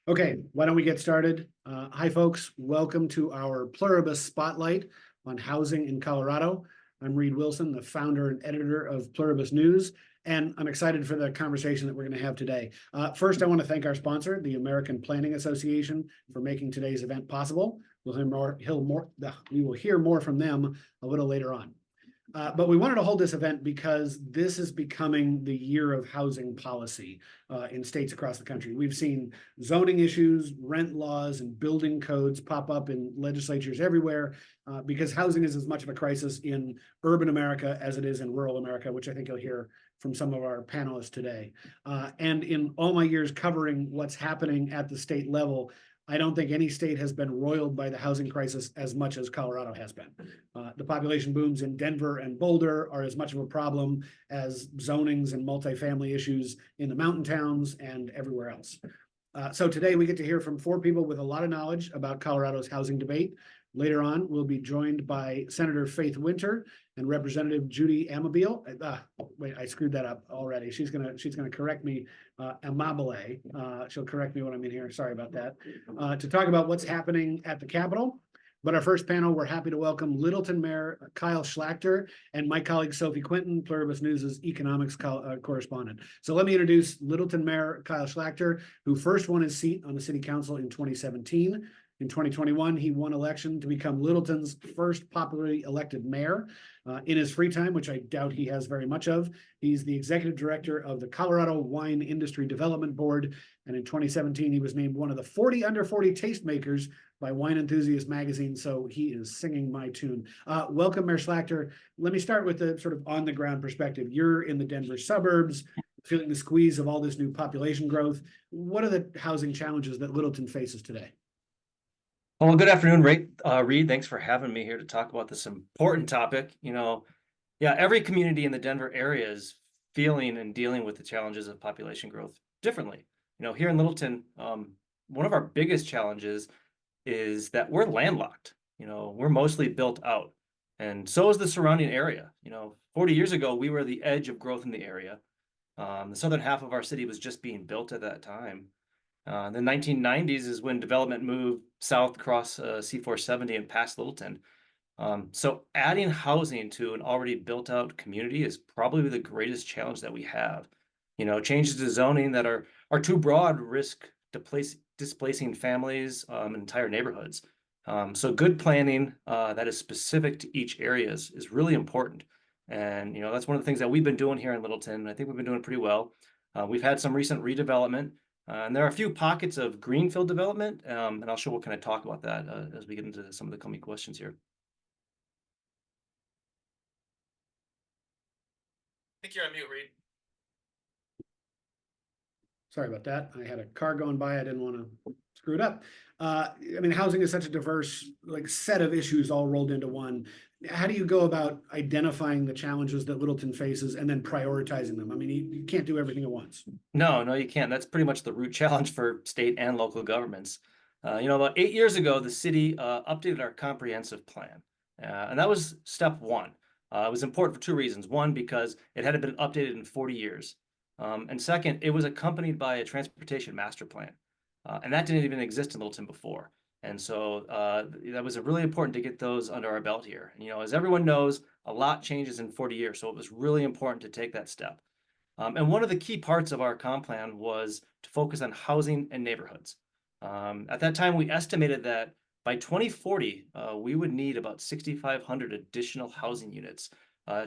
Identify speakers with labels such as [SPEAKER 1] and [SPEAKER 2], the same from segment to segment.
[SPEAKER 1] Okay, why don't we get started? Hi, folks. Welcome to our Pluribus Spotlight on housing in Colorado. I'm Reed Wilson, the founder and editor of Pluribus News, and I'm excited for the conversation that we're going to have today. First, I want to thank our sponsor, the American Planning Association, for making today's event possible. We will hear more from them a little later on. But we wanted to hold this event because this is becoming the year of housing policy in states across the country. We've seen zoning issues, rent laws, and building codes pop up in legislatures everywhere because housing is as much of a crisis in urban America as it is in rural America, which I think you'll hear from some of our panelists today. And in all my years covering what's happening at the state level, I don't think any state has been roiled by the housing crisis as much as Colorado has been. The population booms in Denver and Boulder are as much of a problem as zonings and multifamily issues in the mountain towns and everywhere else. So today we get to hear from four people with a lot of knowledge about Colorado's housing debate. Later on, we'll be joined by Senator Faith Winter and Representative Judy Amabile. Wait, I screwed that up already. She's gonna correct me. Amabile. She'll correct me when I'm in here. Sorry about that. To talk about what's happening at the Capitol. But our first panel, we're happy to welcome Littleton Mayor Kyle Schlachter and my colleague Sophie Quinton, Pluribus News' economics correspondent. So let me introduce Littleton Mayor Kyle Schlachter, who first won his seat on the city council in 2017. In 2021, he won election to become Littleton's first popularly elected mayor. In his free time, which I doubt he has very much of, he's the executive director of the Colorado Wine Industry Development Board. And in 2017, he was named one of the 40 under 40 tastemakers by Wine Enthusiast magazine. So he is singing my tune. Welcome, Mayor Schlachter. Let me start with the sort of on the ground perspective. You're in the Denver suburbs, feeling the squeeze of all this new population growth. What are the housing challenges that Littleton faces today?
[SPEAKER 2] Well, good afternoon, Reed. Thanks for having me here to talk about this important topic. Every community in the Denver area is feeling and dealing with the challenges of population growth differently. Here in Littleton, one of our biggest challenges is that we're landlocked. We're mostly built out, and so is the surrounding area. 40 years ago, we were the edge of growth in the area. The southern half of our city was just being built at that time. The 1990s is when development moved south across C470 and past Littleton. So adding housing to an already built out community is probably the greatest challenge that we have. Changes to zoning that are too broad risk displacing families and entire neighborhoods. So good planning that is specific to each area is really important. And that's one of the things that we've been doing here in Littleton. I think we've been doing pretty well. We've had some recent redevelopment. And there are a few pockets of greenfield development, and I'll show we'll kind of talk about that as we get into some of the coming questions here. I think you're on mute, Reed.
[SPEAKER 1] Sorry about that. I had a car going by. I didn't want to screw it up. Housing is such a diverse set of issues all rolled into one. How do you go about identifying the challenges that Littleton faces and then prioritizing them? You can't do everything at once.
[SPEAKER 2] No, you can't. That's pretty much the root challenge for state and local governments. About 8 years ago, the city updated our comprehensive plan, and that was step one. It was important for two reasons. One, because it hadn't been updated in 40 years. And second, it was accompanied by a transportation master plan. And that didn't even exist in Littleton before. And so that was really important to get those under our belt here. And, as everyone knows, a lot changes in 40 years. So it was really important to take that step. And one of the key parts of our comp plan was to focus on housing and neighborhoods. At that time, we estimated that by 2040, we would need about 6,500 additional housing units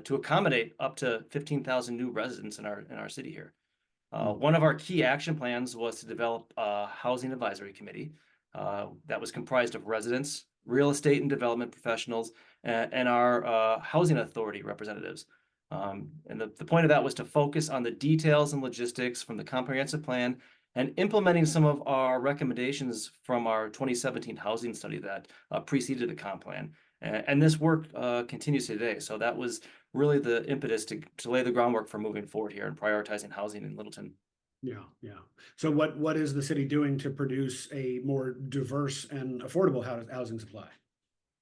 [SPEAKER 2] to accommodate up to 15,000 new residents in our city here. One of our key action plans was to develop a housing advisory committee that was comprised of residents, real estate and development professionals, and our housing authority representatives. And the point of that was to focus on the details and logistics from the comprehensive plan and implementing some of our recommendations from our 2017 housing study that preceded the comp plan. And this work continues today. So that was really the impetus to lay the groundwork for moving forward here and prioritizing housing in Littleton.
[SPEAKER 1] Yeah. So what is the city doing to produce a more diverse and affordable housing supply?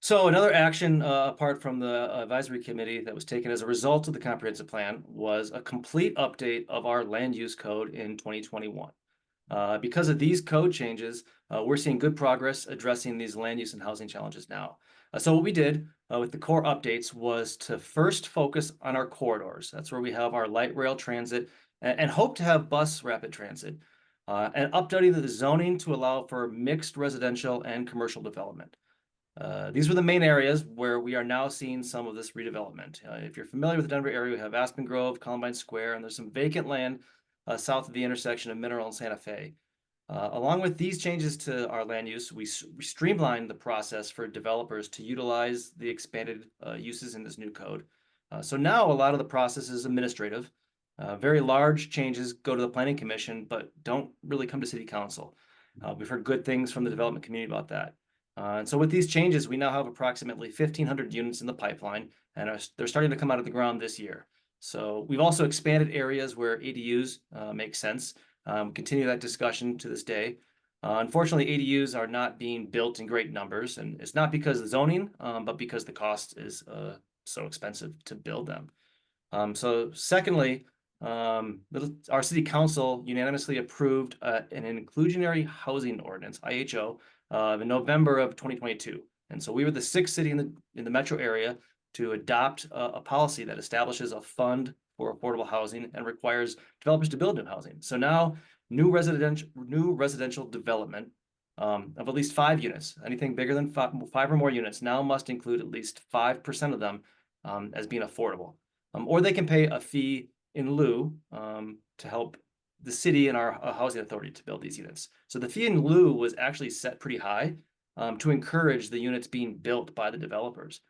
[SPEAKER 2] So another action apart from the advisory committee that was taken as a result of the comprehensive plan was a complete update of our land use code in 2021. Because of these code changes, we're seeing good progress addressing these land use and housing challenges now. So what we did with the core updates was to first focus on our corridors. That's where we have our light rail transit and hope to have bus rapid transit, and updating the zoning to allow for mixed residential and commercial development. These were the main areas where we are now seeing some of this redevelopment. If you're familiar with the Denver area, we have Aspen Grove, Columbine Square, and there's some vacant land south of the intersection of Mineral and Santa Fe. Along with these changes to our land use, we streamlined the process for developers to utilize the expanded uses in this new code. So now a lot of the process is administrative. Very large changes go to the Planning Commission, but don't really come to City Council. We've heard good things from the development community about that. And so with these changes, we now have approximately 1,500 units in the pipeline, and they're starting to come out of the ground this year. So we've also expanded areas where ADUs make sense. Continue that discussion to this day. Unfortunately, ADUs are not being built in great numbers, and it's not because of zoning, but because the cost is so expensive to build them. So secondly, our city council unanimously approved an inclusionary housing ordinance, IHO, in November of 2022. And so we were the sixth city in the metro area to adopt a policy that establishes a fund for affordable housing and requires developers to build new housing. So now new residential development of at least 5 units, anything bigger than five or more units, now must include at least 5% of them as being affordable. Or they can pay a fee in lieu to help the city and our housing authority to build these units. So the fee in lieu was actually set pretty high to encourage the units being built by the developers.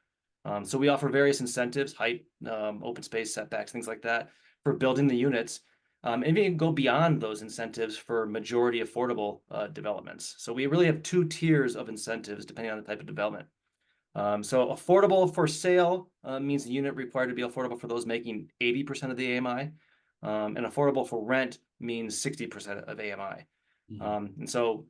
[SPEAKER 2] So we offer various incentives, height, open space, setbacks, things like that, for building the units. And we can go beyond those incentives for majority affordable developments. So we really have 2 tiers of incentives depending on the type of development. So affordable for sale means the unit required to be affordable for those making 80% of the AMI. And affordable for rent means 60% of AMI. And so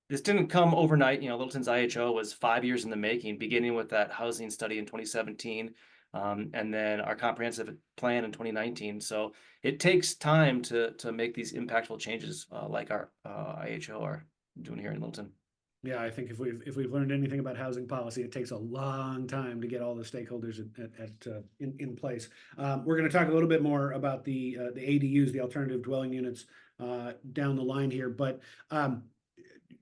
[SPEAKER 2] this didn't come overnight. Littleton's IHO was 5 years in the making, beginning with that housing study in 2017, and then our comprehensive plan in 2019. So it takes time to make these impactful changes like our IHO are doing here in Littleton.
[SPEAKER 1] Yeah, I think if we've learned anything about housing policy, it takes a long time to get all the stakeholders in place. We're going to talk a little bit more about the ADUs, the alternative dwelling units, down the line here. But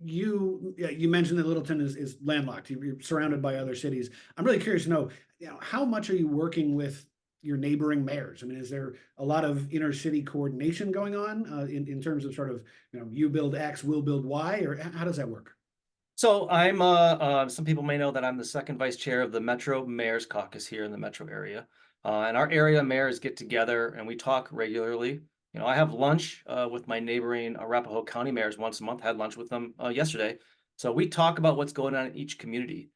[SPEAKER 1] you mentioned that Littleton is landlocked. You're surrounded by other cities. I'm really curious to know, how much are you working with your neighboring mayors? I mean, is there a lot of inner city coordination going on in terms of sort of, you build X, we'll build Y, or how does that work?
[SPEAKER 2] So I'm some people may know that I'm the second vice chair of the Metro Mayor's Caucus here in the metro area. And our area mayors get together and we talk regularly. I have lunch with my neighboring Arapahoe County mayors once a month. Had lunch with them yesterday. So we talk about what's going on in each community.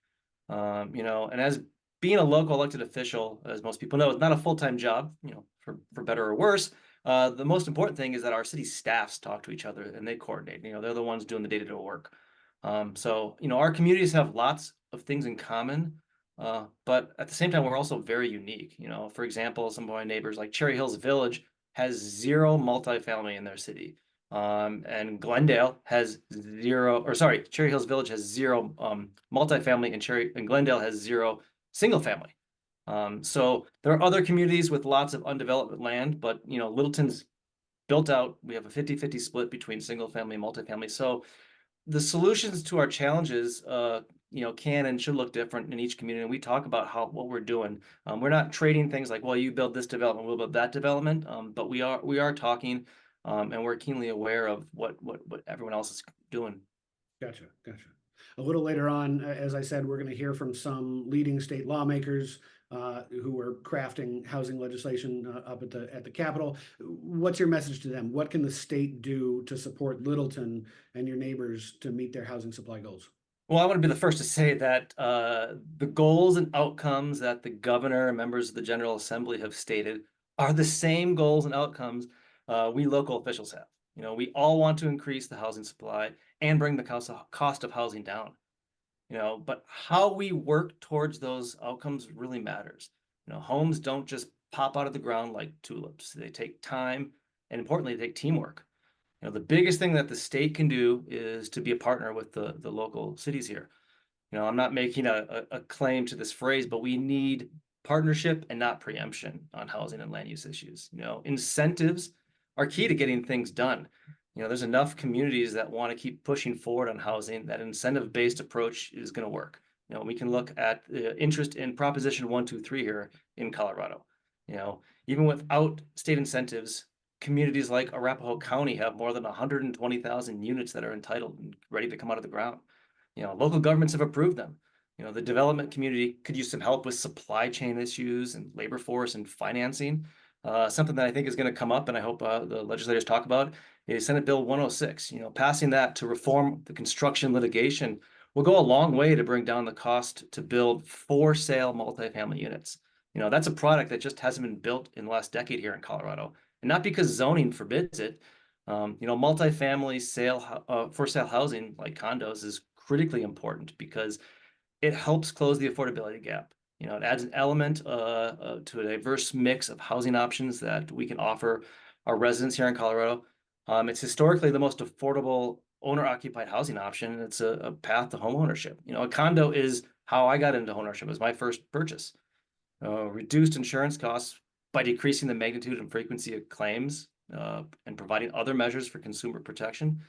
[SPEAKER 2] And as being a local elected official, as most people know, it's not a full-time job, for better or worse. The most important thing is that our city staffs talk to each other and they coordinate. They're the ones doing the day-to-day work. So our communities have lots of things in common, but at the same time, we're also very unique. For example, some of my neighbors, like Cherry Hills Village, has 0 multifamily in their city. And Glendale has 0, or sorry, Cherry Hills Village has 0 multifamily, and Glendale has 0 single family. So there are other communities with lots of undeveloped land, but Littleton's built out. We have a 50-50 split between single family and multifamily. So the solutions to our challenges, can and should look different in each community. And we talk about what we're doing. We're not trading things like, well, you build this development, we'll build that development. But we are talking, and we're keenly aware of what everyone else is doing. Gotcha.
[SPEAKER 1] A little later on, as I said, we're going to hear from some leading state lawmakers who are crafting housing legislation up at the Capitol. What's your message to them? What can the state do to support Littleton and your neighbors to meet their housing supply goals?
[SPEAKER 2] Well, I want to be the first to say that the goals and outcomes that the governor and members of the General Assembly have stated are the same goals and outcomes we local officials have. We all want to increase the housing supply and bring the cost of housing down. But how we work towards those outcomes really matters. Homes don't just pop out of the ground like tulips. They take time, and importantly, they take teamwork. You know, the biggest thing that the state can do is to be a partner with the local cities here. You know, I'm not making a claim to this phrase, but we need partnership and not preemption on housing and land use issues. You know, incentives are key to getting things done. You know, there's enough communities that want to keep pushing forward on housing. That incentive-based approach is going to work. You know, we can look at the interest in Proposition 123 here in Colorado. You know, even without state incentives, communities like Arapahoe County have more than 120,000 units that are entitled and ready to come out of the ground. You know, local governments have approved them. You know, the development community could use some help with supply chain issues and labor force and financing. Something that I think is going to come up, and I hope the legislators talk about, is Senate Bill 106. You know, passing that to reform the construction litigation will go a long way to bring down the cost to build for sale multifamily units. You know, that's a product that just hasn't been built in the last decade here in Colorado, and not because zoning forbids it. You know, multifamily for sale housing like condos is critically important because it helps close the affordability gap. You know, it adds an element to a diverse mix of housing options that we can offer our residents here in Colorado. It's historically the most affordable owner-occupied housing option. It's a path to home ownership. You know, a condo is how I got into ownership. It was my first purchase. Reduced insurance costs by decreasing the magnitude and frequency of claims and providing other measures for consumer protection,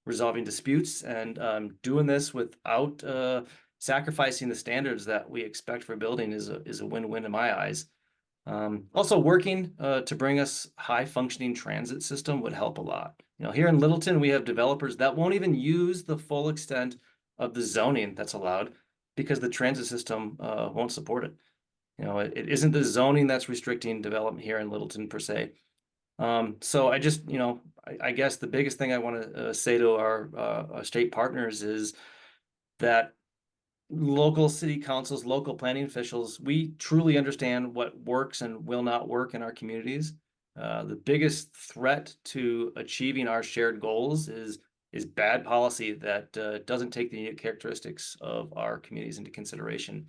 [SPEAKER 2] resolving disputes, and doing this without sacrificing the standards that we expect for building is a win-win in my eyes. Also, working to bring us high-functioning transit system would help a lot. You know, here in Littleton, we have developers that won't even use the full extent of the zoning that's allowed because the transit system won't support it. You know, it isn't the zoning that's restricting development here in Littleton per se. So I just, you know, I guess the biggest thing I want to say to our state partners is that local city councils, local planning officials, we truly understand what works and will not work in our communities. The biggest threat to achieving our shared goals is bad policy that doesn't take the unique characteristics of our communities into consideration.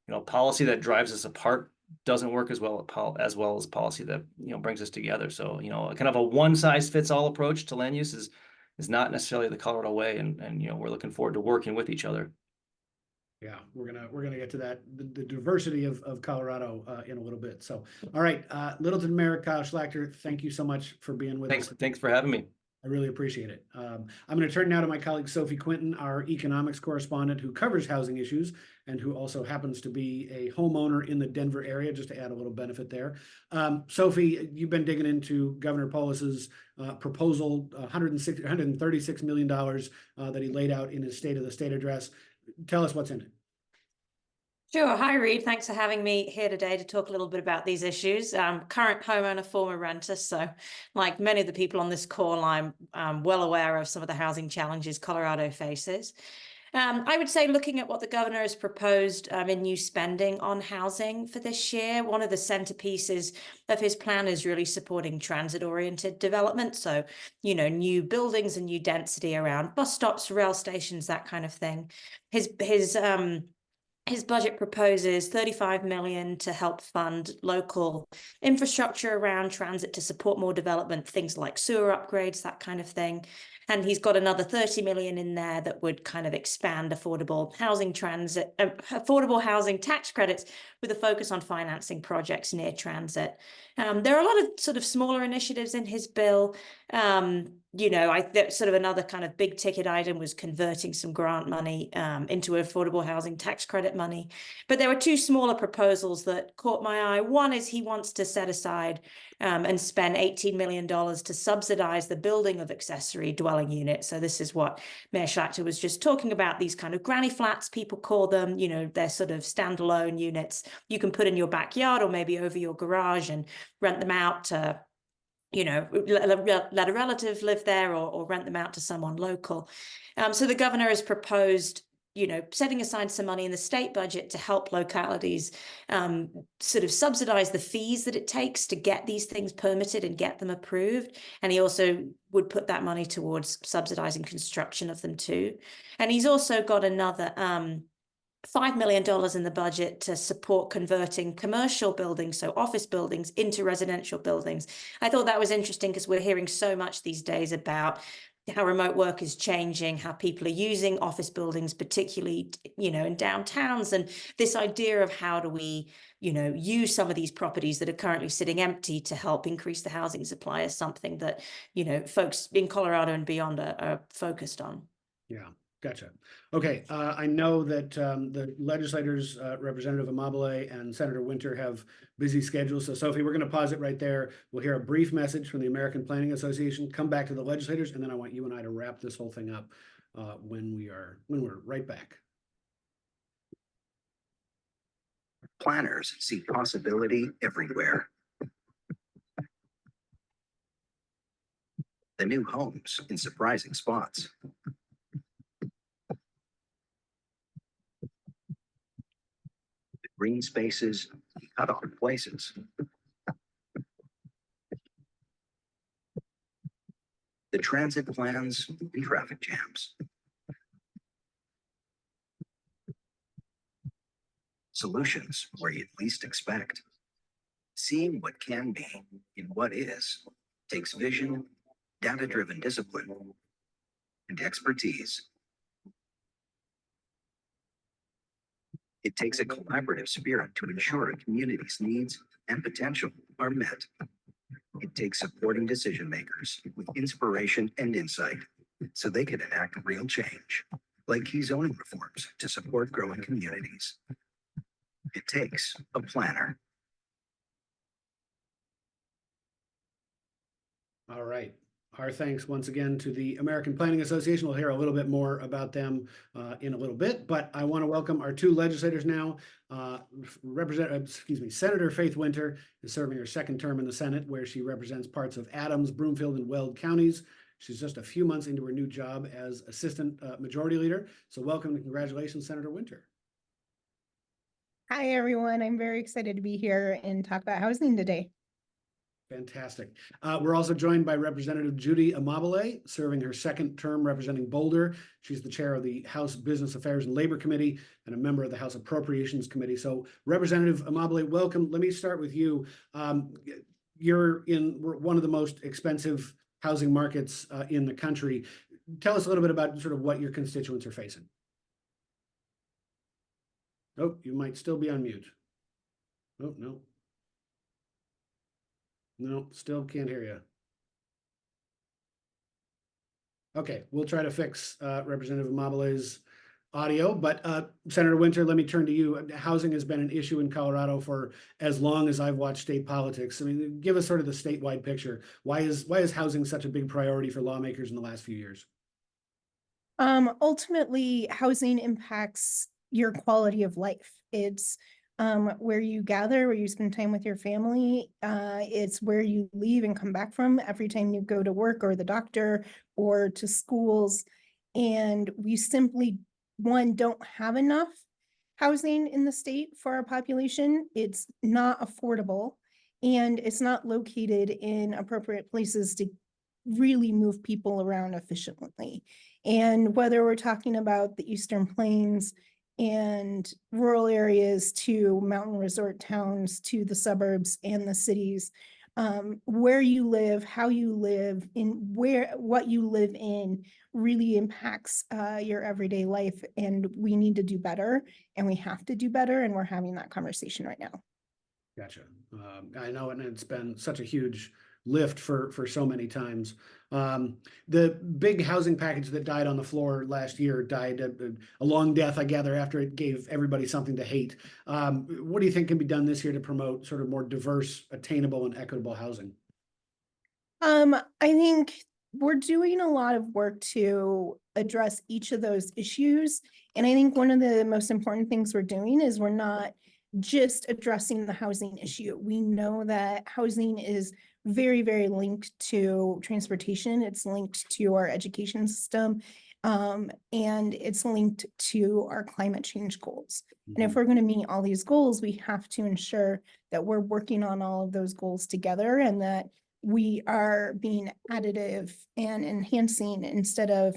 [SPEAKER 2] You know, policy that drives us apart doesn't work as well as policy that, you know, brings us together. So, you know, kind of a one size fits all approach to land use is not necessarily the Colorado way, and you know, we're looking forward to working with each other.
[SPEAKER 1] Yeah, we're gonna get to that, the diversity of Colorado in a little bit. So, all right, Littleton Mayor Kyle Schlachter, thank you so much for being with us.
[SPEAKER 2] Thanks for having me.
[SPEAKER 1] I really appreciate it. I'm going to turn now to my colleague Sophie Quinton, our economics correspondent who covers housing issues and who also happens to be a homeowner in the Denver area, just to add a little benefit there. Sophie, you've been digging into Governor Polis's proposal, $136 million that he laid out in his State of the State address. Tell us what's in it.
[SPEAKER 3] Sure. Hi, Reed. Thanks for having me here today to talk a little bit about these issues. Current homeowner, former renter. So like many of the people on this call, I'm well aware of some of the housing challenges Colorado faces. I would say looking at what the governor has proposed in new spending on housing for this year, one of the centerpieces of his plan is really supporting transit-oriented development. So, you know, new buildings and new density around bus stops, rail stations, that kind of thing. His budget proposes $35 million to help fund local infrastructure around transit to support more development, things like sewer upgrades, that kind of thing. And he's got another $30 million in there that would kind of expand affordable housing tax credits with a focus on financing projects near transit. There are a lot of sort of smaller initiatives in his bill. You know, sort of another kind of big ticket item was converting some grant money into affordable housing tax credit money. But there were two smaller proposals that caught my eye. One is he wants to set aside and spend $18 million to subsidize the building of accessory dwelling units. So this is what Mayor Schlachter was just talking about, these kind of granny flats, people call them. You know, they're sort of standalone units you can put in your backyard or maybe over your garage and rent them out to, you know, let a relative live there or rent them out to someone local. So the governor has proposed, you know, setting aside some money in the state budget to help localities sort of subsidize the fees that it takes to get these things permitted and get them approved. And he also would put that money towards subsidizing construction of them too. And he's also got another $5 million in the budget to support converting commercial buildings, so office buildings, into residential buildings. I thought that was interesting because we're hearing so much these days about how remote work is changing, how people are using office buildings, particularly, in downtowns, and this idea of how do we, use some of these properties that are currently sitting empty to help increase the housing supply is something that, folks in Colorado and beyond are focused on.
[SPEAKER 1] Yeah. Gotcha. Okay, I know that the legislators, Representative Amabile and Senator Winter, have busy schedules. So Sophie, we're going to pause it right there. We'll hear a brief message from the American Planning Association, come back to the legislators, and then I want you and I to wrap this whole thing up when we're right back.
[SPEAKER 4] Planners see possibility everywhere. The new homes in surprising spots. Green spaces, cut off places. The transit plans and traffic jams. Solutions where you'd least expect. Seeing what can be in what is takes vision, data-driven discipline, and expertise. It takes a collaborative spirit to ensure a community's needs and potential are met. It takes supporting decision makers with inspiration and insight so they can enact real change, like key zoning reforms to support growing communities. It takes a planner.
[SPEAKER 1] All right. Our thanks once again to the American Planning Association. We'll hear a little bit more about them in a little bit, but I want to welcome our two legislators now. Senator Faith Winter is serving her second term in the Senate, where she represents parts of Adams, Broomfield, and Weld counties. She's just a few months into her new job as Assistant Majority Leader. So welcome and congratulations, Senator Winter.
[SPEAKER 5] Hi, everyone. I'm very excited to be here and talk about housing today.
[SPEAKER 1] Fantastic. We're also joined by Representative Judy Amabile, serving her second term representing Boulder. She's the chair of the House Business Affairs and Labor Committee and a member of the House Appropriations Committee. So Representative Amabile, welcome. Let me start with you. You're in one of the most expensive housing markets in the country. Tell us a little bit about sort of what your constituents are facing. Oh, you might still be on mute. Oh, no. No, still can't hear you. Okay, we'll try to fix Representative Amabile's audio, but Senator Winter, let me turn to you. Housing has been an issue in Colorado for as long as I've watched state politics. I mean, give us sort of the statewide picture. Why is housing such a big priority for lawmakers in the last few years?
[SPEAKER 5] Ultimately, housing impacts your quality of life. It's where you gather, where you spend time with your family. It's where you leave and come back from every time you go to work or the doctor or to schools. And we simply, one, don't have enough housing in the state for our population. It's not affordable and it's not located in appropriate places to really move people around efficiently. And whether we're talking about the Eastern Plains and rural areas to mountain resort towns, to the suburbs and the cities, where you live, how you live, in what you live in really impacts your everyday life. And we need to do better, and we have to do better. And we're having that conversation right now.
[SPEAKER 1] Gotcha. I know, and it's been such a huge lift for so many times. The big housing package that died on the floor last year died a long death, I gather, after it gave everybody something to hate. What do you think can be done this year to promote sort of more diverse, attainable, and equitable housing?
[SPEAKER 5] I think we're doing a lot of work to address each of those issues. And I think one of the most important things we're doing is we're not just addressing the housing issue. We know that housing is very, very linked to transportation. It's linked to our education system, and it's linked to our climate change goals. And if we're going to meet all these goals, we have to ensure that we're working on all of those goals together and that we are being additive and enhancing instead of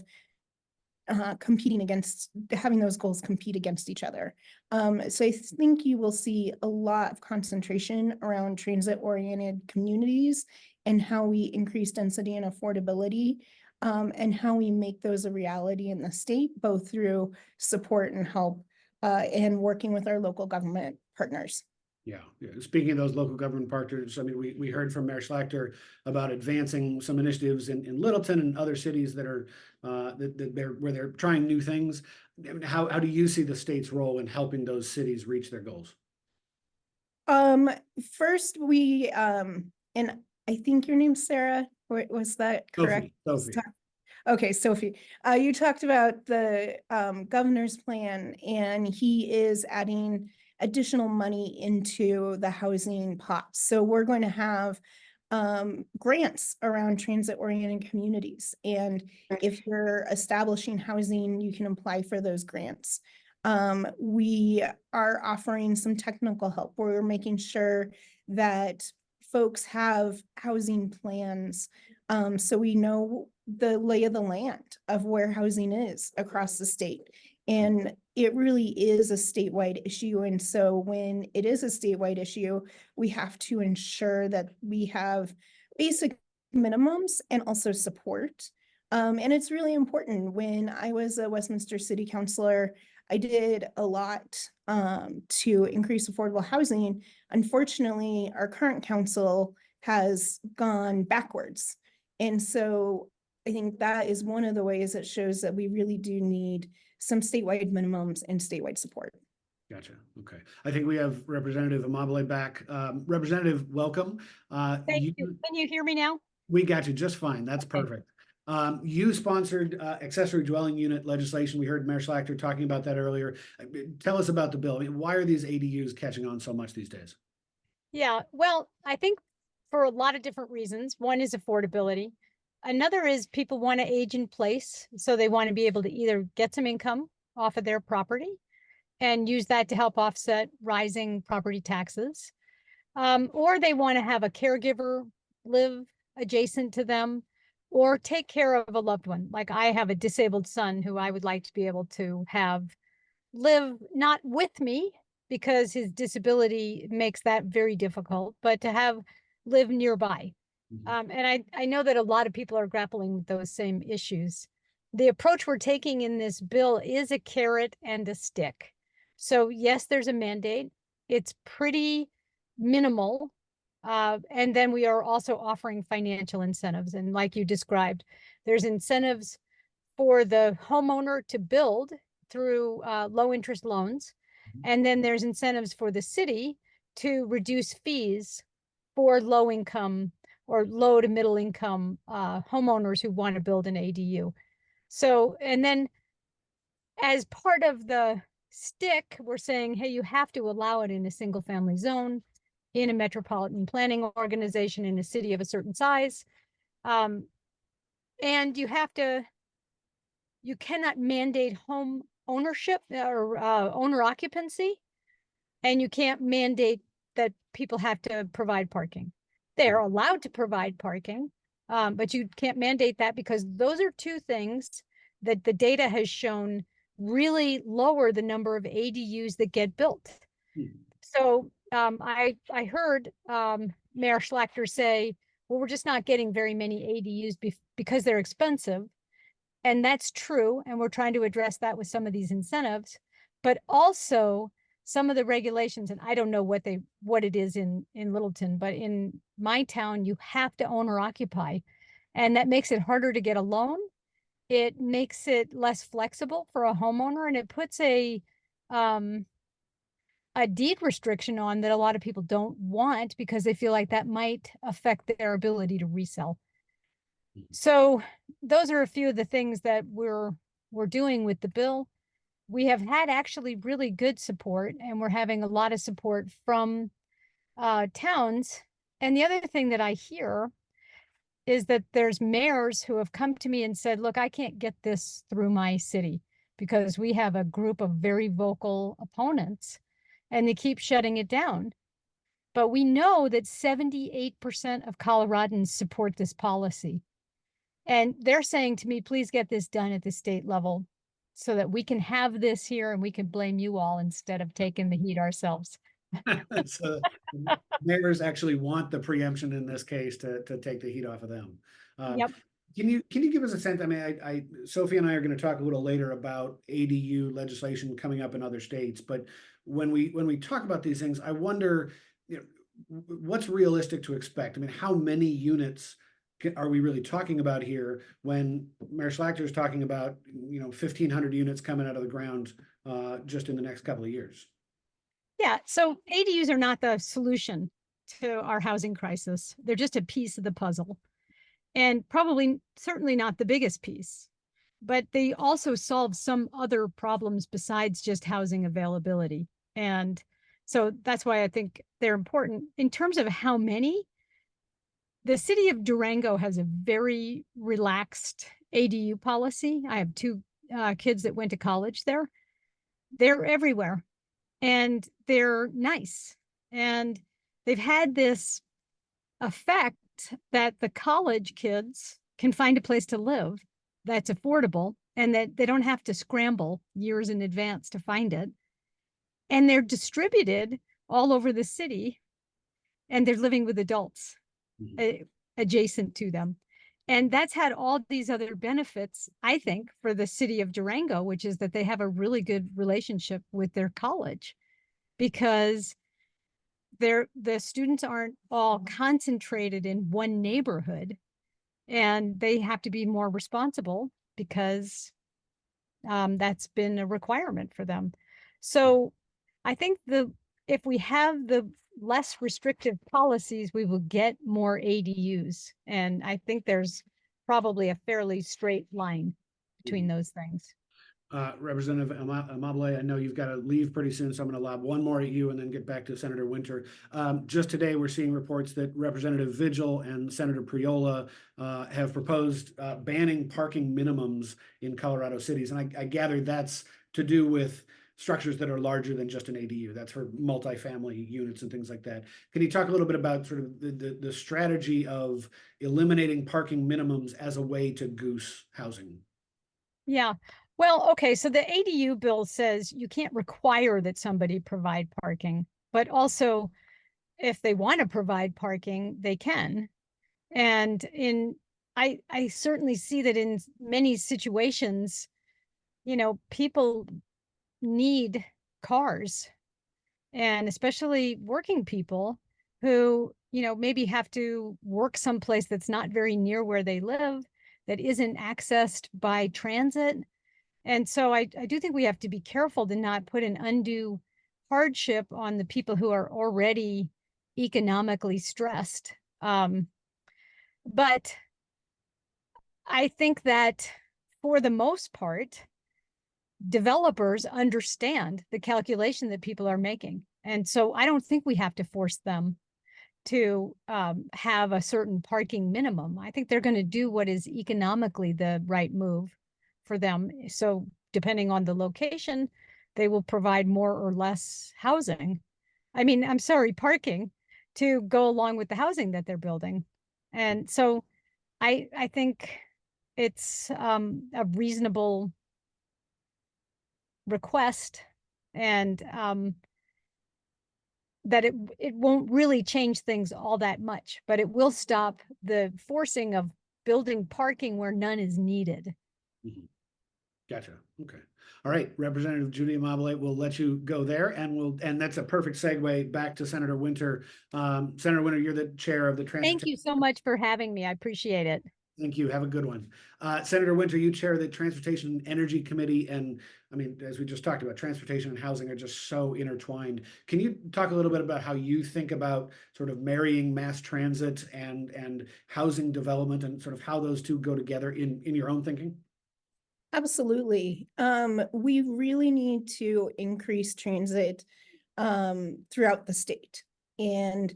[SPEAKER 5] competing against, having those goals compete against each other. So I think you will see a lot of concentration around transit-oriented communities and how we increase density and affordability, and how we make those a reality in the state, both through support and help, and working with our local government partners.
[SPEAKER 1] Yeah. Speaking of those local government partners, I mean, we heard from Mayor Schlachter about advancing some initiatives in Littleton and other cities that are where they're trying new things. I mean, how do you see the state's role in helping those cities reach their goals?
[SPEAKER 5] First we, and I think your name's Sarah, was that correct?
[SPEAKER 1] Sophie.
[SPEAKER 5] Okay, Sophie, you talked about the governor's plan, and he is adding additional money into the housing pot. So we're going to have grants around transit-oriented communities. And if you're establishing housing, you can apply for those grants. We are offering some technical help. We're making sure that folks have housing plans, so we know the lay of the land of where housing is across the state. And it really is a statewide issue. And so when it is a statewide issue, we have to ensure that we have basic minimums and also support. And it's really important. When I was a Westminster City Councilor, I did a lot to increase affordable housing. Unfortunately, our current council has gone backwards. And so I think that is one of the ways that shows that we really do need some statewide minimums and statewide support.
[SPEAKER 1] Gotcha. Okay. I think we have Representative Amabile back. Representative, welcome.
[SPEAKER 6] Thank you. Can you hear me now?
[SPEAKER 1] We got you just fine. That's perfect. You sponsored accessory dwelling unit legislation. We heard Mayor Schlachter talking about that earlier. Tell us about the bill. I mean, why are these ADUs catching on so much these days?
[SPEAKER 6] Yeah, well, I think for a lot of different reasons. One is affordability. Another is people want to age in place. So they want to be able to either get some income off of their property and use that to help offset rising property taxes. Or they want to have a caregiver live adjacent to them or take care of a loved one. Like I have a disabled son who I would like to be able to have live not with me because his disability makes that very difficult, but to have live nearby. And I know that a lot of people are grappling with those same issues. The approach we're taking in this bill is a carrot and a stick. So yes, there's a mandate. It's pretty minimal. And then we are also offering financial incentives. And like you described, there's incentives for the homeowner to build through low interest loans. And then there's incentives for the city to reduce fees for low income or low to middle income homeowners who want to build an ADU. So, and then as part of the stick, we're saying, hey, you have to allow it in a single family zone, in a metropolitan planning organization, in a city of a certain size. And you cannot mandate home ownership or owner occupancy, and you can't mandate that people have to provide parking. They're allowed to provide parking, but you can't mandate that because those are two things that the data has shown really lower the number of ADUs that get built. So I heard Mayor Schlachter say, well, we're just not getting very many ADUs because they're expensive. And that's true. And we're trying to address that with some of these incentives, but also some of the regulations, and I don't know what it is in Littleton, but in my town, you have to own or occupy. And that makes it harder to get a loan. It makes it less flexible for a homeowner, and it puts a deed restriction on that a lot of people don't want because they feel like that might affect their ability to resell. So those are a few of the things that we're doing with the bill. We have had actually really good support, and we're having a lot of support from towns. And the other thing that I hear is that there's mayors who have come to me and said, look, I can't get this through my city because we have a group of very vocal opponents and they keep shutting it down. But we know that 78% of Coloradans support this policy. And they're saying to me, please get this done at the state level. so that we can have this here and we can blame you all instead of taking the heat ourselves.
[SPEAKER 1] So mayors actually want the preemption in this case to take the heat off of them.
[SPEAKER 6] Yep.
[SPEAKER 1] Can you give us a sense? I mean, Sophie and I are going to talk a little later about ADU legislation coming up in other states, but when we talk about these things, I wonder, what's realistic to expect? I mean, how many units are we really talking about here when Mayor Schlachter is talking about 1,500 units coming out of the ground just in the next couple of years?
[SPEAKER 6] Yeah, so ADUs are not the solution to our housing crisis. They're just a piece of the puzzle, and probably certainly not the biggest piece, but they also solve some other problems besides just housing availability. And so that's why I think they're important. In terms of how many, the city of Durango has a very relaxed ADU policy. I have two kids that went to college there. They're everywhere. And they're nice. And they've had this effect that the college kids can find a place to live that's affordable and that they don't have to scramble years in advance to find it. And they're distributed all over the city, and they're living with adults adjacent to them. And that's had all these other benefits, I think, for the city of Durango, which is that they have a really good relationship with their college, because the students aren't all concentrated in one neighborhood, and they have to be more responsible because that's been a requirement for them. So I think if we have the less restrictive policies, we will get more ADUs. And I think there's probably a fairly straight line between those things.
[SPEAKER 1] Representative Amabile, I know you've got to leave pretty soon, so I'm going to lob one more at you and then get back to Senator Winter. Just today, we're seeing reports that Representative Vigil and Senator Priola have proposed banning parking minimums in Colorado cities. And I gather that's to do with structures that are larger than just an ADU. That's for multifamily units and things like that. Can you talk a little bit about sort of the strategy of eliminating parking minimums as a way to goose housing?
[SPEAKER 6] Yeah. Well, okay. So the ADU bill says you can't require that somebody provide parking, but also if they want to provide parking, they can. And I certainly see that in many situations, people need cars, and especially working people who, maybe have to work someplace that's not very near where they live, that isn't accessed by transit. And so I do think we have to be careful to not put an undue hardship on the people who are already economically stressed. But I think that for the most part, developers understand the calculation that people are making. And so I don't think we have to force them to have a certain parking minimum. I think they're going to do what is economically the right move for them. So depending on the location, they will provide more or less housing. I mean, I'm sorry, parking to go along with the housing that they're building. And so I think it's a reasonable request, and that it won't really change things all that much, but it will stop the forcing of building parking where none is needed.
[SPEAKER 1] Gotcha. Okay. All right. Representative Judy Amabile, we'll let you go there, and that's a perfect segue back to Senator Winter. Senator Winter, you're the chair of the Transportation.
[SPEAKER 6] Thank you so much for having me. I appreciate it.
[SPEAKER 1] Thank you. Have a good one. Senator Winter, you chair the Transportation and Energy Committee. And I mean, as we just talked about, transportation and housing are just so intertwined. Can you talk a little bit about how you think about sort of marrying mass transit and housing development, and sort of how those two go together in your own thinking?
[SPEAKER 5] Absolutely. We really need to increase transit throughout the state. And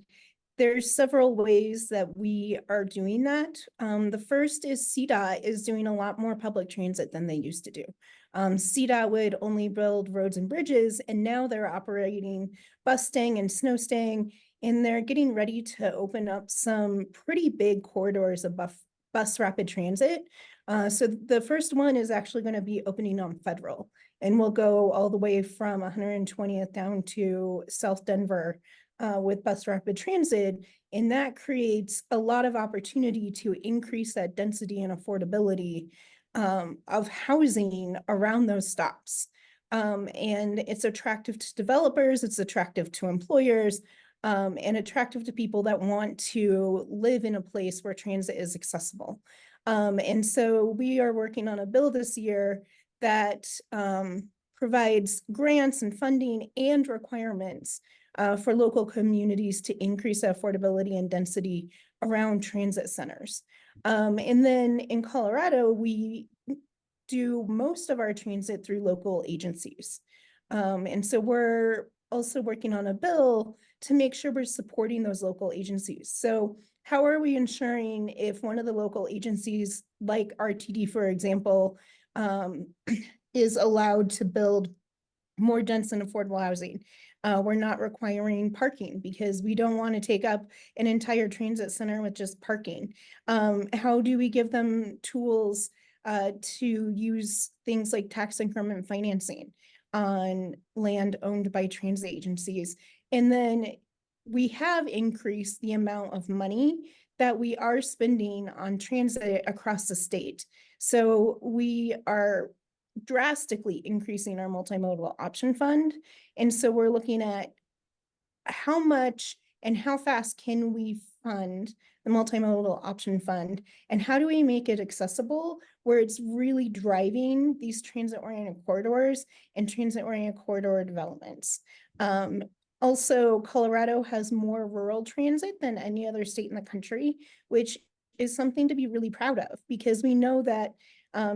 [SPEAKER 5] there's several ways that we are doing that. The first is CDOT is doing a lot more public transit than they used to do. CDOT would only build roads and bridges, and now they're operating bus staying and snow staying, and they're getting ready to open up some pretty big corridors of bus rapid transit. So the first one is actually going to be opening on Federal, and we'll go all the way from 120th down to South Denver with bus rapid transit. And that creates a lot of opportunity to increase that density and affordability of housing around those stops. And it's attractive to developers, it's attractive to employers, and attractive to people that want to live in a place where transit is accessible. And so we are working on a bill this year that provides grants and funding and requirements for local communities to increase affordability and density around transit centers. And then in Colorado, we do most of our transit through local agencies. And so we're also working on a bill to make sure we're supporting those local agencies. So how are we ensuring if one of the local agencies, like RTD, for example, is allowed to build more dense and affordable housing? We're not requiring parking because we don't want to take up an entire transit center with just parking. How do we give them tools to use things like tax increment financing on land owned by transit agencies? And then we have increased the amount of money that we are spending on transit across the state. So we are drastically increasing our multimodal option fund. And so we're looking at how much and how fast can we fund the multimodal option fund, and how do we make it accessible where it's really driving these transit-oriented corridors and transit-oriented corridor developments. Also, Colorado has more rural transit than any other state in the country, which is something to be really proud of, because we know that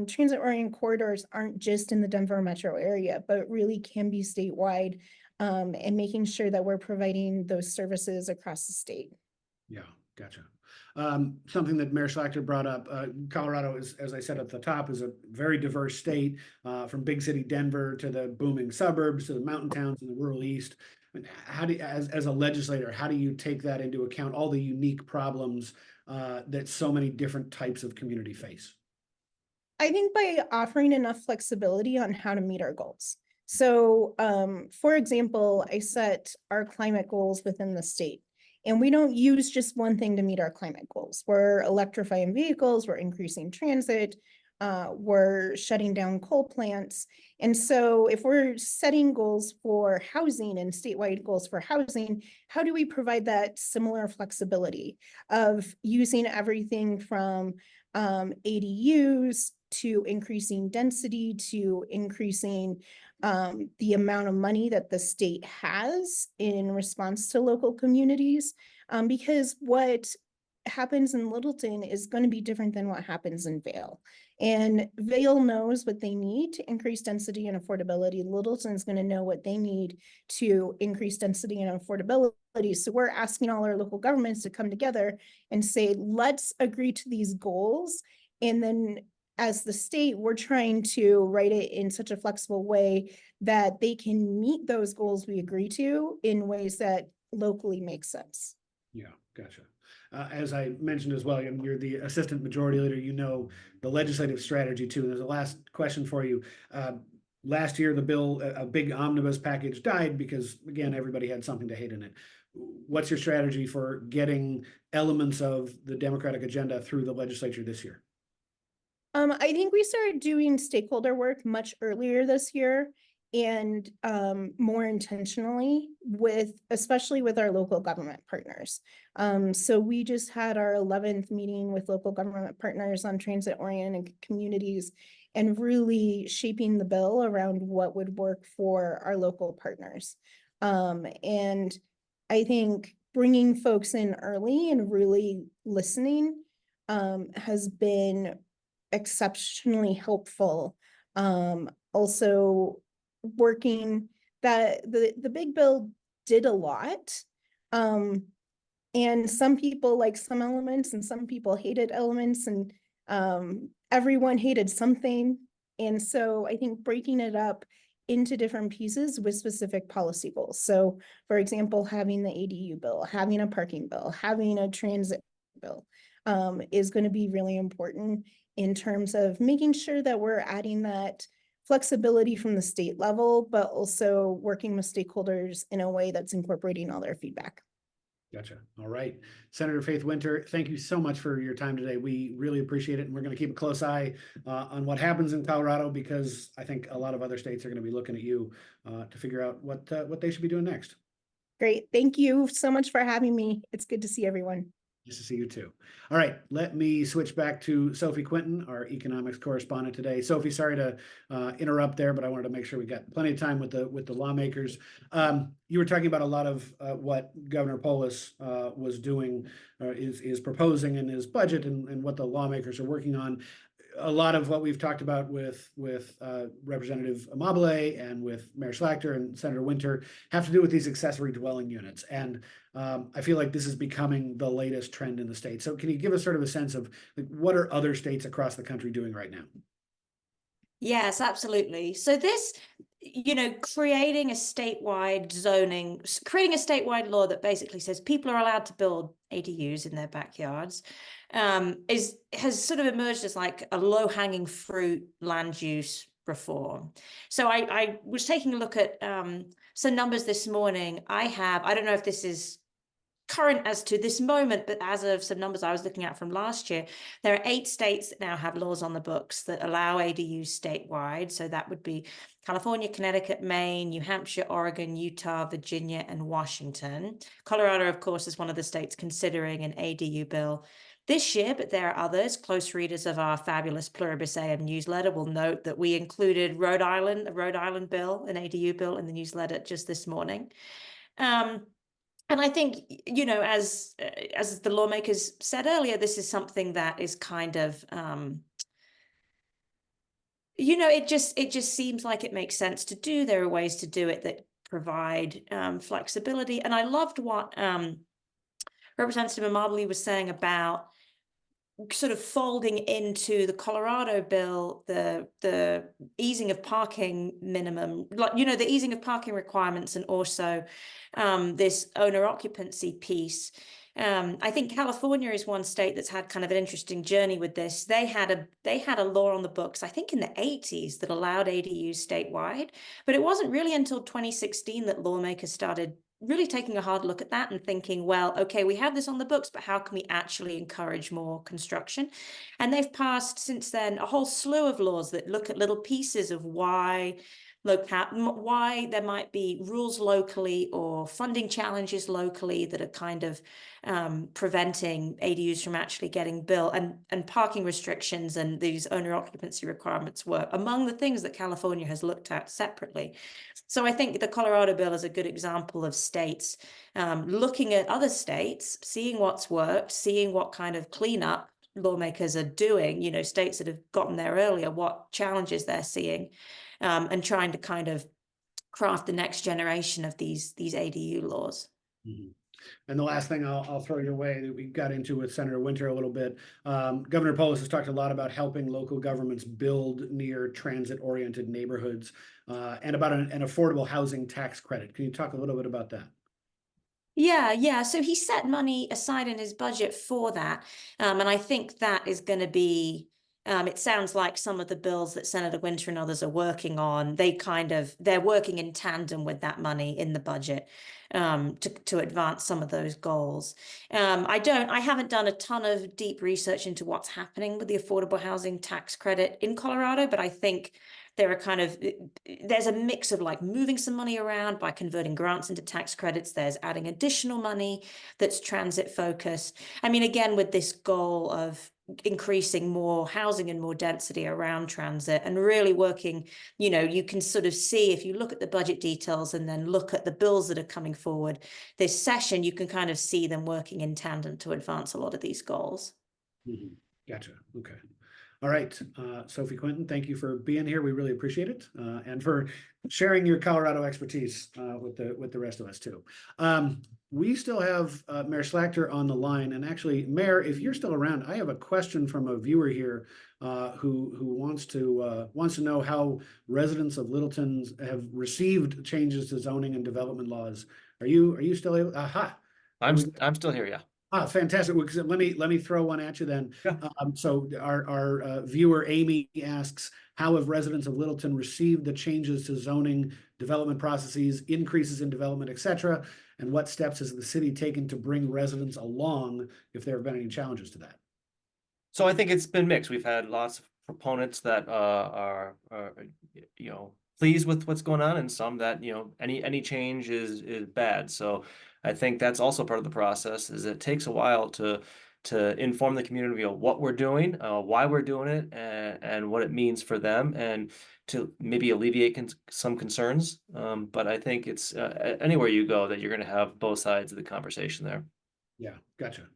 [SPEAKER 5] transit-oriented corridors aren't just in the Denver metro area, but really can be statewide, and making sure that we're providing those services across the state.
[SPEAKER 1] Yeah, gotcha. Something that Mayor Schlachter brought up, Colorado is, as I said at the top, is a very diverse state, from big city Denver to the booming suburbs to the mountain towns in the rural east. I mean, how do you, as a legislator, how do you take that into account, all the unique problems that so many different types of community face?
[SPEAKER 5] I think by offering enough flexibility on how to meet our goals. So, for example, I set our climate goals within the state, and we don't use just one thing to meet our climate goals. We're electrifying vehicles, we're increasing transit, we're shutting down coal plants. And so if we're setting goals for housing and statewide goals for housing, how do we provide that similar flexibility of using everything from ADUs to increasing density, to increasing the amount of money that the state has in response to local communities? Because what happens in Littleton is going to be different than what happens in Vail. And Vail knows what they need to increase density and affordability. Littleton's going to know what they need to increase density and affordability. So we're asking all our local governments to come together and say, let's agree to these goals. And then as the state, we're trying to write it in such a flexible way that they can meet those goals we agree to in ways that locally make sense.
[SPEAKER 1] Yeah, gotcha. As I mentioned as well, you're the assistant majority leader, you know the legislative strategy too. There's a last question for you. Last year, the bill, a big omnibus package died because, again, everybody had something to hate in it. What's your strategy for getting elements of the Democratic agenda through the legislature this year?
[SPEAKER 5] I think we started doing stakeholder work much earlier this year, and more intentionally especially with our local government partners. So we just had our 11th meeting with local government partners on transit-oriented communities and really shaping the bill around what would work for our local partners. And I think bringing folks in early and really listening has been exceptionally helpful. Also working that the big bill did a lot. And some people like some elements and some people hated elements, and everyone hated something. And so I think breaking it up into different pieces with specific policy goals. So for example, having the ADU bill, having a parking bill, having a transit bill, is going to be really important in terms of making sure that we're adding that flexibility from the state level, but also working with stakeholders in a way that's incorporating all their feedback.
[SPEAKER 1] Gotcha. All right. Senator Faith Winter, thank you so much for your time today. We really appreciate it. And we're going to keep a close eye on what happens in Colorado, because I think a lot of other states are going to be looking at you to figure out what they should be doing next.
[SPEAKER 5] Great. Thank you so much for having me. It's good to see everyone.
[SPEAKER 1] Nice to see you too. All right, let me switch back to Sophie Quinton, our economics correspondent today. Sophie, sorry to interrupt there, but I wanted to make sure we got plenty of time with the lawmakers. You were talking about a lot of what Governor Polis was doing, is proposing in his budget, and what the lawmakers are working on. A lot of what we've talked about with Representative Amabile and with Mayor Schlachter and Senator Winter have to do with these accessory dwelling units. And I feel like this is becoming the latest trend in the state. So can you give us sort of a sense of, like, what are other states across the country doing right now?
[SPEAKER 3] Yes, absolutely. So this, creating a statewide zoning, creating a statewide law that basically says people are allowed to build ADUs in their backyards, has sort of emerged as like a low-hanging fruit land use reform. So I was taking a look at some numbers this morning. I don't know if this is current as to this moment, but as of some numbers I was looking at from last year, there are 8 states that now have laws on the books that allow ADUs statewide. So that would be California, Connecticut, Maine, New Hampshire, Oregon, Utah, Virginia, and Washington. Colorado, of course, is one of the states considering an ADU bill this year, but there are others. Close readers of our fabulous Pluribus AM newsletter will note that we included a Rhode Island bill, an ADU bill, in the newsletter just this morning. And I think, as the lawmakers said earlier, this is something that is kind of, it just seems like it makes sense to do. There are ways to do it that provide flexibility. And I loved what Representative Amabile was saying about sort of folding into the Colorado bill the easing of parking minimum, the easing of parking requirements, and also this owner occupancy piece. I think California is one state that's had kind of an interesting journey with this. They had a law on the books, I think in the 80s, that allowed ADUs statewide, but it wasn't really until 2016 that lawmakers started really taking a hard look at that and thinking, well, okay, we have this on the books, but how can we actually encourage more construction? And they've passed since then a whole slew of laws that look at little pieces of why there might be rules locally or funding challenges locally that are kind of preventing ADUs from actually getting built, and parking restrictions and these owner occupancy requirements were among the things that California has looked at separately. So I think the Colorado bill is a good example of states looking at other states, seeing what's worked, seeing what kind of cleanup lawmakers are doing, states that have gotten there earlier, what challenges they're seeing, and trying to kind of craft the next generation of these ADU laws.
[SPEAKER 1] Mm-hmm. And the last thing I'll throw your way that we got into with Senator Winter a little bit, Governor Polis has talked a lot about helping local governments build near transit-oriented neighborhoods, and about an affordable housing tax credit. Can you talk a little bit about that?
[SPEAKER 3] Yeah. So he set money aside in his budget for that. And I think that is going to be, it sounds like some of the bills that Senator Winter and others are working on, they're working in tandem with that money in the budget to advance some of those goals. I haven't done a ton of deep research into what's happening with the affordable housing tax credit in Colorado, but I think there's a mix of like moving some money around by converting grants into tax credits. There's adding additional money that's transit focused. I mean, again, with this goal of increasing more housing and more density around transit, and really working, you can sort of see, if you look at the budget details and then look at the bills that are coming forward this session, you can kind of see them working in tandem to advance a lot of these goals.
[SPEAKER 1] Mm-hmm. Gotcha. Okay. All right, Sophie Quinton, thank you for being here. We really appreciate it, and for sharing your Colorado expertise with the rest of us too. We still have Mayor Schlachter on the line, and actually, Mayor, if you're still around, I have a question from a viewer here who wants to know how residents of Littleton have received changes to zoning and development laws. Are you still able? Aha.
[SPEAKER 2] I'm still here. Yeah.
[SPEAKER 1] Fantastic. Well, 'cause let me throw one at you then.
[SPEAKER 2] Yeah.
[SPEAKER 1] So our viewer Amy asks, how have residents of Littleton received the changes to zoning, development processes, increases in development, et cetera? And what steps has the city taken to bring residents along if there have been any challenges to that?
[SPEAKER 2] So I think it's been mixed. We've had lots of proponents that are pleased with what's going on, and some that any change is bad. So I think that's also part of the process. Is it takes a while to inform the community of what we're doing, why we're doing it, and what it means for them, and to maybe alleviate some concerns. But I think it's anywhere you go that you're going to have both sides of the conversation there.
[SPEAKER 1] Yeah, gotcha.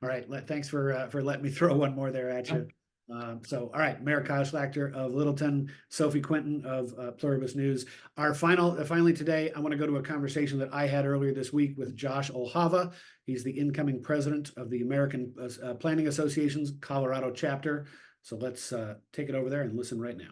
[SPEAKER 1] All right, thanks for letting me throw one more there at you. All right, Mayor Kyle Schlachter of Littleton, Sophie Quinton of Pluribus News. Finally today, I want to go to a conversation that I had earlier this week with Josh Olhava. He's the incoming president of the American Planning Association's Colorado chapter. So let's take it over there and listen right now.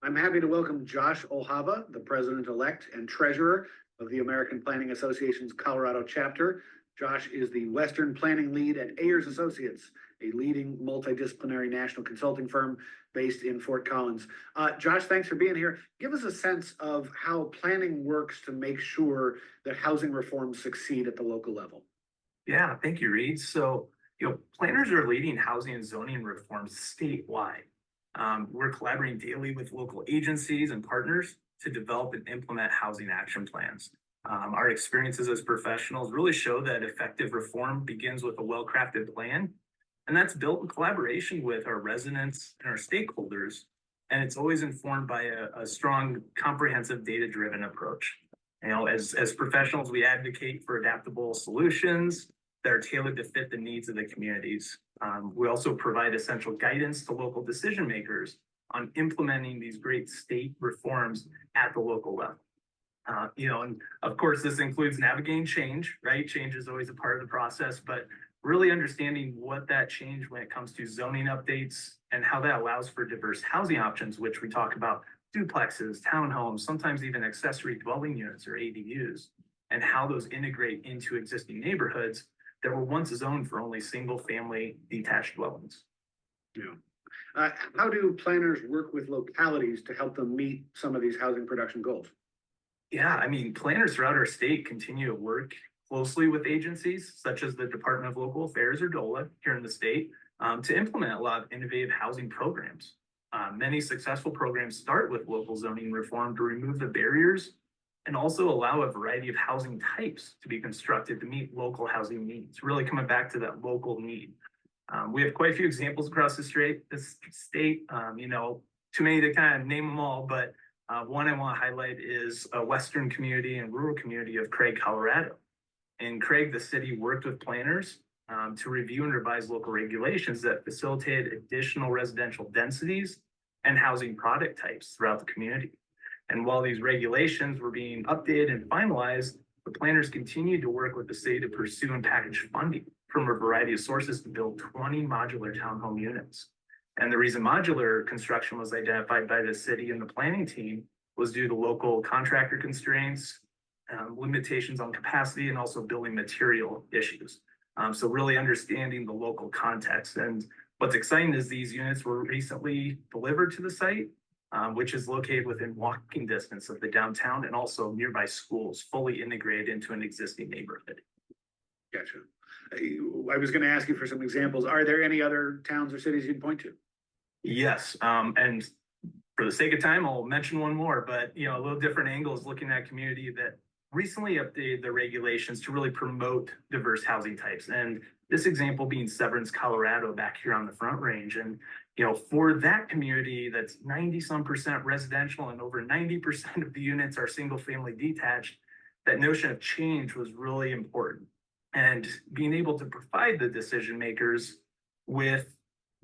[SPEAKER 1] I'm happy to welcome Josh Olhava, the president-elect and treasurer of the American Planning Association's Colorado chapter. Josh is the Western Planning Lead at Ayers Associates, a leading multidisciplinary national consulting firm based in Fort Collins. Josh, thanks for being here. Give us a sense of how planning works to make sure that housing reforms succeed at the local level.
[SPEAKER 7] Yeah, thank you, Reed. So, planners are leading housing and zoning reforms statewide. We're collaborating daily with local agencies and partners to develop and implement housing action plans. Our experiences as professionals really show that effective reform begins with a well-crafted plan, and that's built in collaboration with our residents and our stakeholders. And it's always informed by a strong, comprehensive, data-driven approach. As professionals, we advocate for adaptable solutions that are tailored to fit the needs of the communities. We also provide essential guidance to local decision makers on implementing these great state reforms at the local level. And of course, this includes navigating change, right? Change is always a part of the process, but really understanding what that change when it comes to zoning updates and how that allows for diverse housing options, which we talk about duplexes, townhomes, sometimes even accessory dwelling units or ADUs, and how those integrate into existing neighborhoods that were once zoned for only single family detached dwellings.
[SPEAKER 1] Yeah. How do planners work with localities to help them meet some of these housing production goals?
[SPEAKER 7] Yeah, planners throughout our state continue to work closely with agencies such as the Department of Local Affairs or DOLA here in the state to implement a lot of innovative housing programs. Many successful programs start with local zoning reform to remove the barriers and also allow a variety of housing types to be constructed to meet local housing needs, really coming back to that local need. We have quite a few examples across the state, too many to kind of name them all, but one I want to highlight is a Western community and rural community of Craig, Colorado. In Craig, the city worked with planners to review and revise local regulations that facilitated additional residential densities and housing product types throughout the community. And while these regulations were being updated and finalized, the planners continued to work with the city to pursue and package funding from a variety of sources to build 20 modular townhome units. And the reason modular construction was identified by the city and the planning team was due to local contractor constraints, limitations on capacity, and also building material issues. So really understanding the local context. And what's exciting is these units were recently delivered to the site, which is located within walking distance of the downtown and also nearby schools, fully integrated into an existing neighborhood.
[SPEAKER 1] Gotcha. I was going to ask you for some examples. Are there any other towns or cities you'd point to?
[SPEAKER 7] Yes, and for the sake of time, I'll mention one more, but a little different angle is looking at a community that recently updated their regulations to really promote diverse housing types. And this example being Severance, Colorado, back here on the Front Range. And for that community that's 90-some% residential and over 90% of the units are single family detached, that notion of change was really important. And being able to provide the decision makers with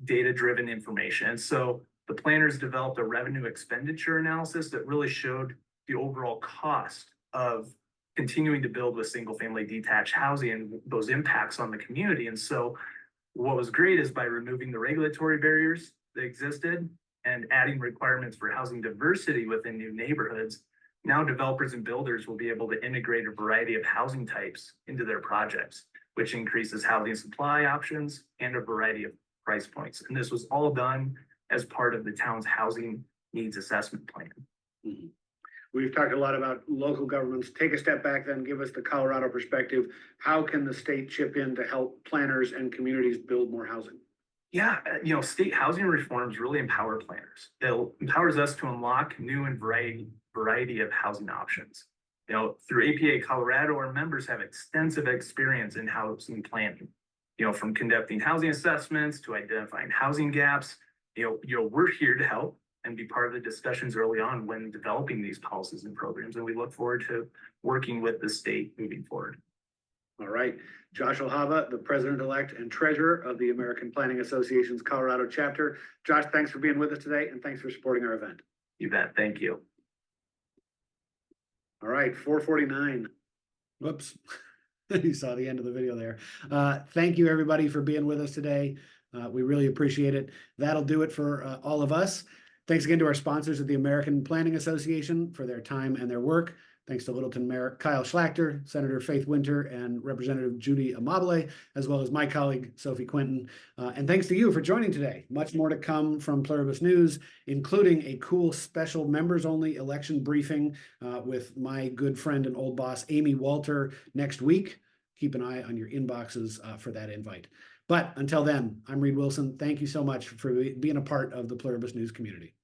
[SPEAKER 7] data-driven information. And so the planners developed a revenue expenditure analysis that really showed the overall cost of continuing to build with single family detached housing and those impacts on the community. And so what was great is by removing the regulatory barriers that existed and adding requirements for housing diversity within new neighborhoods, now developers and builders will be able to integrate a variety of housing types into their projects. which increases housing supply options and a variety of price points. And this was all done as part of the town's housing needs assessment plan.
[SPEAKER 1] Mhm. We've talked a lot about local governments. Take a step back then, give us the Colorado perspective. How can the state chip in to help planners and communities build more housing?
[SPEAKER 7] Yeah, state housing reforms really empower planners. It empowers us to unlock new and variety of housing options. Through APA Colorado, our members have extensive experience in housing planning. From conducting housing assessments to identifying housing gaps. We're here to help and be part of the discussions early on when developing these policies and programs. And we look forward to working with the state moving forward.
[SPEAKER 1] All right, Josh O'Hava, the president-elect and treasurer of the American Planning Association's Colorado chapter. Josh, thanks for being with us today and thanks for supporting our event.
[SPEAKER 7] You bet. Thank you.
[SPEAKER 1] All right, 4:49. Whoops. You saw the end of the video there. Thank you, everybody, for being with us today. We really appreciate it. That'll do it for all of us. Thanks again to our sponsors at the American Planning Association for their time and their work. Thanks to Littleton Mayor Kyle Schlachter, Senator Faith Winter, and Representative Judy Amabile, as well as my colleague, Sophie Quinton. And thanks to you for joining today. Much more to come from Pluribus News, including a cool special members-only election briefing with my good friend and old boss, Amy Walter, next week. Keep an eye on your inboxes for that invite. But until then, I'm Reed Wilson. Thank you so much for being a part of the Pluribus News community.